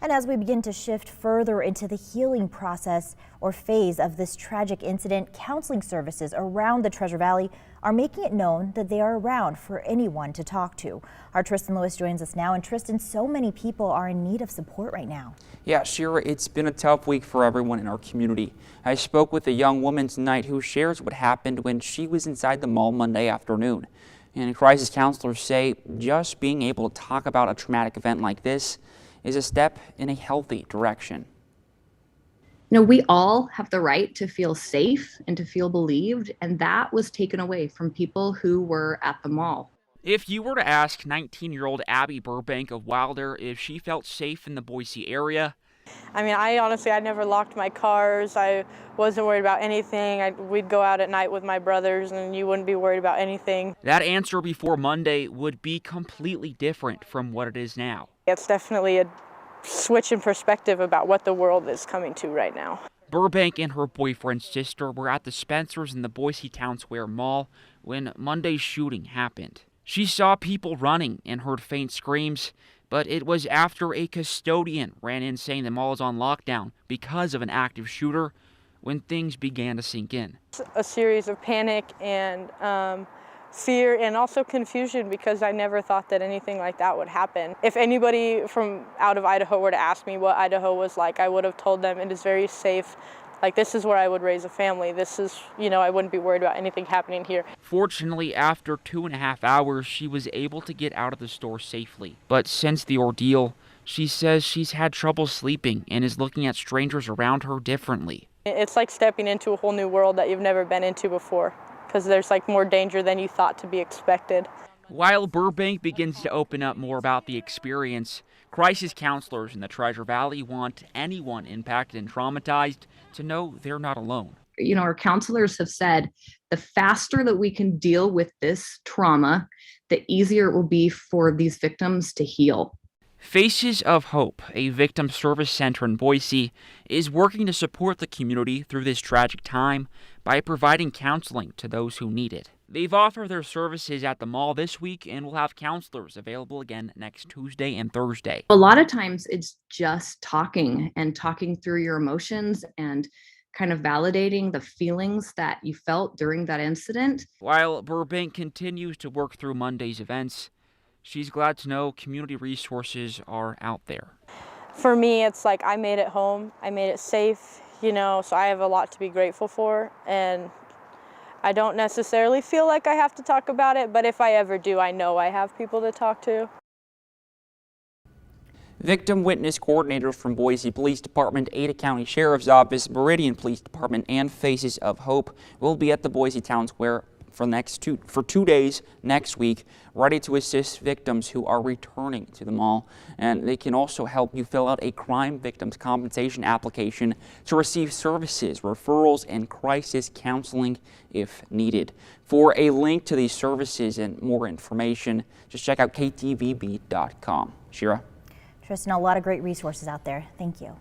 And as we begin to shift further into the healing process or phase of this tragic incident, counseling services around the Treasure Valley are making it known that they are around for anyone to talk to. Our Tristan Lewis joins us now. And Tristan, so many people are in need of support right now. Yeah, Shira, it's been a tough week for everyone in our community. I spoke with a young woman tonight who shares what happened when she was inside the mall Monday afternoon. And crisis counselors say just being able to talk about a traumatic event like this is a step in a healthy direction. You know, we all have the right to feel safe and to feel believed, and that was taken away from people who were at the mall. If you were to ask 19-year-old Abby Burbank of Wilder if she felt safe in the Boise area, I mean, I never locked my cars. I wasn't worried about anything. We'd go out at night with my brothers and you wouldn't be worried about anything. that answer before Monday would be completely different from what it is now. It's definitely a switch in perspective about what the world is coming to right now. Burbank and her boyfriend's sister were at the Spencer's in the Boise Town Square Mall when Monday's shooting happened. She saw people running and heard faint screams, but it was after a custodian ran in saying the mall is on lockdown because of an active shooter when things began to sink in. A series of panic and fear and also confusion because I never thought that anything like that would happen. If anybody from out of Idaho were to ask me what Idaho was like, I would have told them it is very safe. Like, this is where I would raise a family. This is, I wouldn't be worried about anything happening here. Fortunately, after 2.5 hours, she was able to get out of the store safely. But since the ordeal, she says she's had trouble sleeping and is looking at strangers around her differently. It's like stepping into a whole new world that you've never been into before, because there's like more danger than you thought to be expected. While Burbank begins to open up more about the experience, crisis counselors in the Treasure Valley want anyone impacted and traumatized to know they're not alone. Our counselors have said the faster that we can deal with this trauma, the easier it will be for these victims to heal. Faces of Hope, a victim service center in Boise, is working to support the community through this tragic time by providing counseling to those who need it. They've offered their services at the mall this week and will have counselors available again next Tuesday and Thursday. A lot of times it's just talking through your emotions and kind of validating the feelings that you felt during that incident. While Burbank continues to work through Monday's events, she's glad to know community resources are out there. For me, it's like I made it home. I made it safe, so I have a lot to be grateful for. And I don't necessarily feel like I have to talk about it, but if I ever do, I know I have people to talk to. Victim witness coordinators from Boise Police Department, Ada County Sheriff's Office, Meridian Police Department, and Faces of Hope will be at the Boise Town Square for 2 days next week, ready to assist victims who are returning to the mall. And they can also help you fill out a crime victims compensation application to receive services, referrals, and crisis counseling if needed. For a link to these services and more information, just check out ktvb.com. Shira? Tristan, a lot of great resources out there. Thank you.